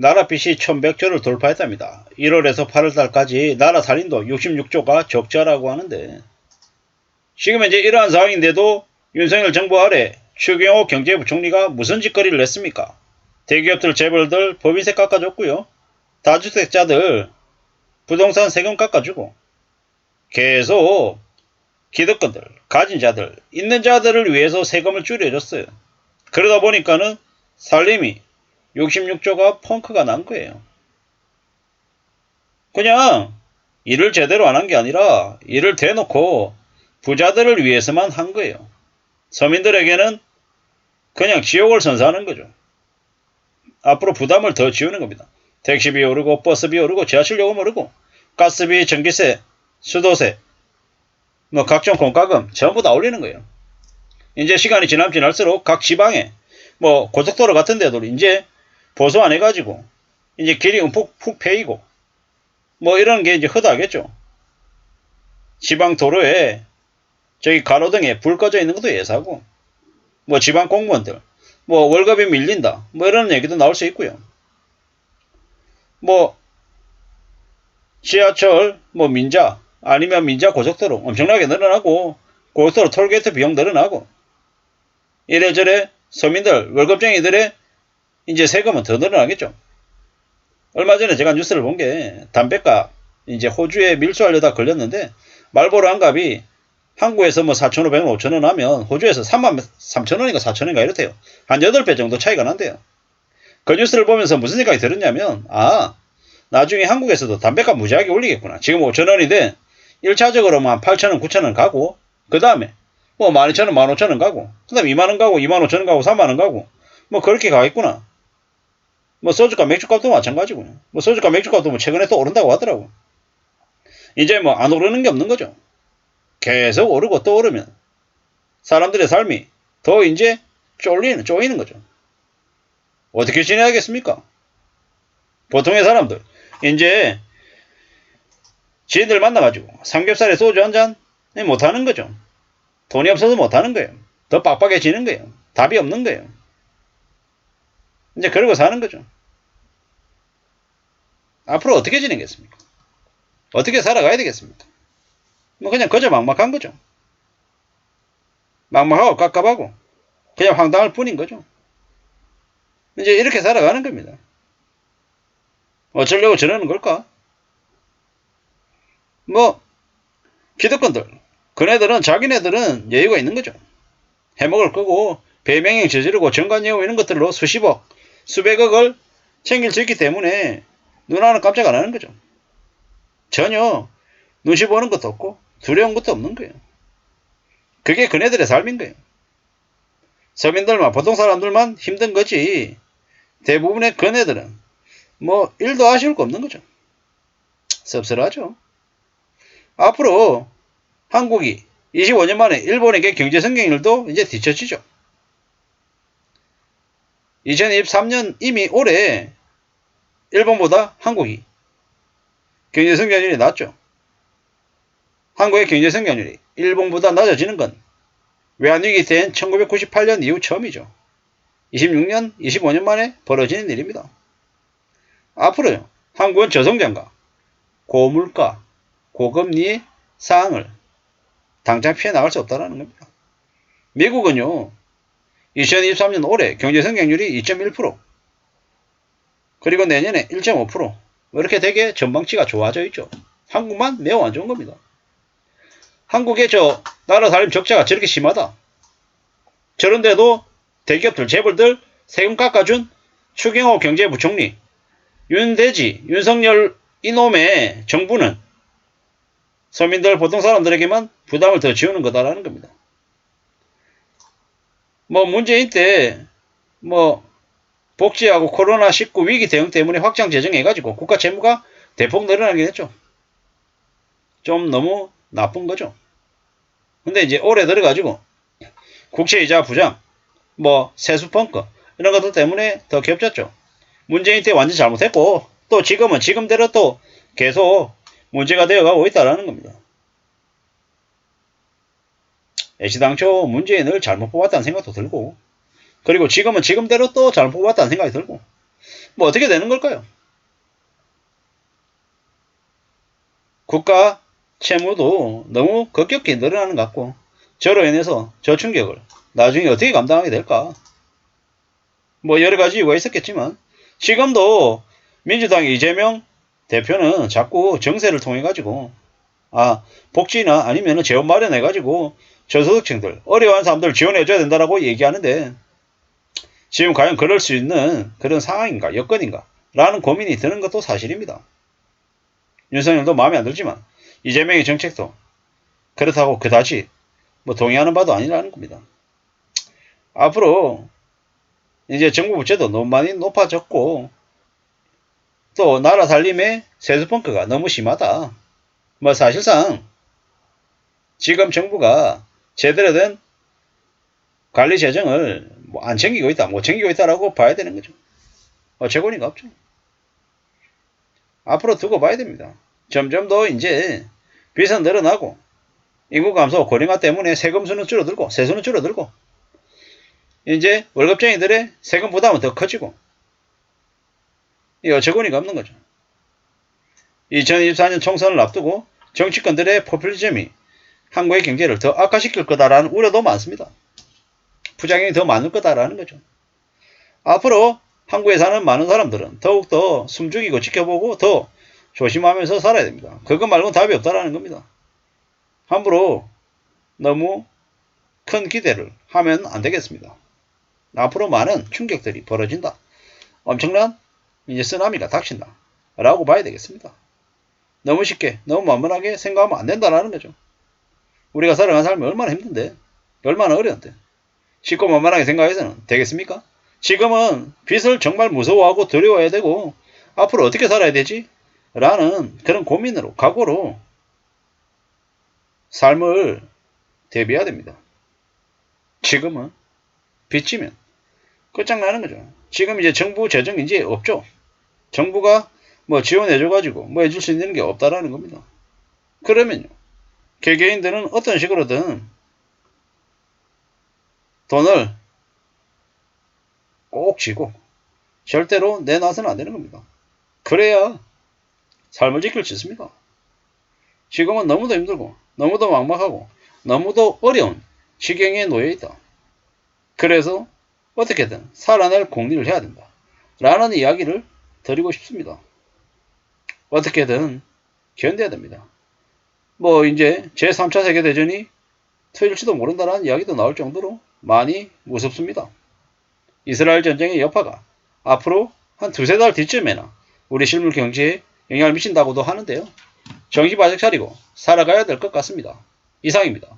나라 빚이 1100조를 돌파했답니다. 1월에서 8월달까지 나라 살인도 66조가 적자라고 하는데, 지금 현재 이러한 상황인데도 윤석열 정부 아래 추경호 경제부총리가 무슨 짓거리를 했습니까? 대기업들, 재벌들 법인세 깎아줬고요. 다주택자들 부동산 세금 깎아주고, 계속 기득권들, 가진 자들, 있는 자들을 위해서 세금을 줄여줬어요. 그러다 보니까는 살림이 66조가 펑크가 난 거예요. 그냥 일을 제대로 안 한 게 아니라 일을 대놓고 부자들을 위해서만 한 거예요. 서민들에게는 그냥 지옥을 선사하는 거죠. 앞으로 부담을 더 지우는 겁니다. 택시비 오르고 버스비 오르고 지하철 요금 오르고 가스비, 전기세, 수도세, 뭐 각종 공과금 전부 다 올리는 거예요. 이제 시간이 지날수록 각 지방에 뭐 고속도로 같은 데도 이제 보수 안 해가지고 이제 길이 움푹 패이고 뭐 이런 게 이제 허다하겠죠. 지방 도로에 저기 가로등에 불 꺼져 있는 것도 예사고, 뭐 지방 공무원들 뭐 월급이 밀린다 뭐 이런 얘기도 나올 수 있고요. 뭐 지하철 뭐 민자 아니면 민자 고속도로 엄청나게 늘어나고 고속도로 톨게이트 비용 늘어나고 이래저래 서민들 월급쟁이들의 이제 세금은 더 늘어나겠죠. 얼마 전에 제가 뉴스를 본 게 담배값 이제 호주에 밀수하려다 걸렸는데 말보로 한 값이 한국에서 뭐 4,500원, 5,000원 하면 호주에서 33,000원인가 4,000원인가 이렇대요. 한 8배 정도 차이가 난대요. 그 뉴스를 보면서 무슨 생각이 들었냐면, 나중에 한국에서도 담배값 무지하게 올리겠구나. 지금 5,000원인데 1차적으로 한 8,000원, 9,000원 가고, 그 다음에 뭐 12,000원, 15,000원 가고, 그 다음에 2만원 가고, 25,000원 가고, 3만원 가고, 뭐 그렇게 가겠구나. 뭐 소주값, 맥주값도 마찬가지고요. 뭐 소주값, 맥주값도 뭐 최근에 또 오른다고 하더라고. 이제 뭐 안 오르는 게 없는 거죠. 계속 오르고 또 오르면 사람들의 삶이 더 이제 쪼이는 거죠. 어떻게 지내야겠습니까? 보통의 사람들 이제 지인들 만나가지고 삼겹살에 소주 한잔 못하는 거죠. 돈이 없어서 못하는 거예요. 더 빡빡해지는 거예요. 답이 없는 거예요. 이제 그러고 사는 거죠. 앞으로 어떻게 지내겠습니까? 어떻게 살아가야 되겠습니까? 뭐 그냥 그저 막막한 거죠. 막막하고 깝깝하고 그냥 황당할 뿐인 거죠. 이제 이렇게 살아가는 겁니다. 어쩌려고 저러는 걸까? 뭐 기득권들 그네들은 자기네들은 여유가 있는 거죠. 해먹을 거고 배명행 저지르고 정관예우 이런 것들로 수십억 수백억을 챙길 수 있기 때문에 눈 하나 깜짝 안 하는 거죠. 전혀 눈치 보는 것도 없고 두려운 것도 없는 거예요. 그게 그네들의 삶인 거예요. 서민들만 보통 사람들만 힘든 거지 대부분의 그네들은 뭐 일도 아쉬울 거 없는 거죠. 씁쓸하죠. 앞으로 한국이 25년 만에 일본에게 경제 성장률도 이제 뒤처지죠. 2023년 이미 올해 일본보다 한국이 경제 성장률이 낮죠. 한국의 경제 성장률이 일본보다 낮아지는 건 외환위기 때인 1998년 이후 처음이죠. 26년, 25년 만에 벌어지는 일입니다. 앞으로요, 한국은 저성장과 고물가, 고금리의 상황을 당장 피해 나갈 수 없다는 겁니다. 미국은요, 2023년 올해 경제 성장률이 2.1%, 그리고 내년에 1.5%, 이렇게 되게 전망치가 좋아져 있죠. 한국만 매우 안 좋은 겁니다. 한국의 나라 살림 적자가 저렇게 심하다. 저런데도 대기업들, 재벌들 세금 깎아준 추경호 경제부총리, 윤대지, 윤석열 이놈의 정부는 서민들, 보통 사람들에게만 부담을 더 지우는 거다라는 겁니다. 뭐 문재인 때 뭐 복지하고 코로나19 위기 대응 때문에 확장 재정해가지고 국가 채무가 대폭 늘어나긴 했죠. 좀 너무 나쁜 거죠. 근데 이제 올해 들어가지고 국채이자 부장, 뭐 세수펑크 이런 것들 때문에 더 겹쳤죠. 문재인 때 완전 잘못했고 또 지금은 지금대로 또 계속 문제가 되어가고 있다는 겁니다. 애시당초 문재인을 잘못 뽑았다는 생각도 들고, 그리고 지금은 지금대로 또 잘못 뽑았다는 생각이 들고, 뭐 어떻게 되는 걸까요? 국가 채무도 너무 급격히 늘어나는 것 같고 저로 인해서 저 충격을 나중에 어떻게 감당하게 될까? 뭐 여러 가지 이유가 있었겠지만 지금도 민주당 이재명 대표는 자꾸 정세를 통해 가지고 복지나 아니면 재원 마련해 가지고 저소득층들 어려운 사람들 지원해 줘야 된다라고 얘기하는데 지금 과연 그럴 수 있는 그런 상황인가 여건인가 라는 고민이 드는 것도 사실입니다. 윤석열도 마음에 안 들지만 이재명의 정책도 그렇다고 그다지 뭐 동의하는 바도 아니라는 겁니다. 앞으로 이제 정부 부채도 너무 많이 높아졌고 또 나라 살림의 세수펑크가 너무 심하다. 뭐 사실상 지금 정부가 제대로 된 관리 재정을 안 챙기고 있다, 못 챙기고 있다라고 봐야 되는 거죠. 어처구니가 없죠. 앞으로 두고 봐야 됩니다. 점점 더 이제 빚은 늘어나고 인구 감소, 고령화 때문에 세금 수는 줄어들고 세수는 줄어들고 이제 월급쟁이들의 세금 부담은 더 커지고 이 어처구니가 없는 거죠. 2024년 총선을 앞두고 정치권들의 포퓰리즘이 한국의 경제를 더 악화시킬 거다라는 우려도 많습니다. 부작용이 더 많을 거다라는 거죠. 앞으로 한국에 사는 많은 사람들은 더욱더 숨죽이고 지켜보고 더 조심하면서 살아야 됩니다. 그것 말고는 답이 없다라는 겁니다. 함부로 너무 큰 기대를 하면 안 되겠습니다. 앞으로 많은 충격들이 벌어진다. 엄청난 이제 쓰나미가 닥친다. 라고 봐야 되겠습니다. 너무 쉽게, 너무 만만하게 생각하면 안 된다라는 거죠. 우리가 살아가는 삶이 얼마나 힘든데, 얼마나 어려운데, 쉽고 만만하게 생각해서는 되겠습니까? 지금은 빚을 정말 무서워하고 두려워해야 되고, 앞으로 어떻게 살아야 되지? 라는 그런 고민으로, 각오로 삶을 대비해야 됩니다. 지금은 빚지면 끝장나는 거죠. 지금 이제 정부 재정 이제 없죠. 정부가 뭐 지원해줘가지고 뭐 해줄 수 있는 게 없다라는 겁니다. 그러면요. 개개인들은 어떤 식으로든 돈을 꼭 쥐고 절대로 내놔서는 안 되는 겁니다. 그래야 삶을 지킬 수 있습니다. 지금은 너무도 힘들고 너무도 막막하고 너무도 어려운 지경에 놓여 있다. 그래서 어떻게든 살아낼 공리를 해야 된다. 라는 이야기를 드리고 싶습니다. 어떻게든 견뎌야 됩니다. 뭐 이제 제3차 세계대전이 터질지도 모른다는 이야기도 나올 정도로 많이 무섭습니다. 이스라엘 전쟁의 여파가 앞으로 한 두세 달 뒤쯤에나 우리 실물 경제에 영향을 미친다고도 하는데요. 정신 바짝 차리고 살아가야 될 것 같습니다. 이상입니다.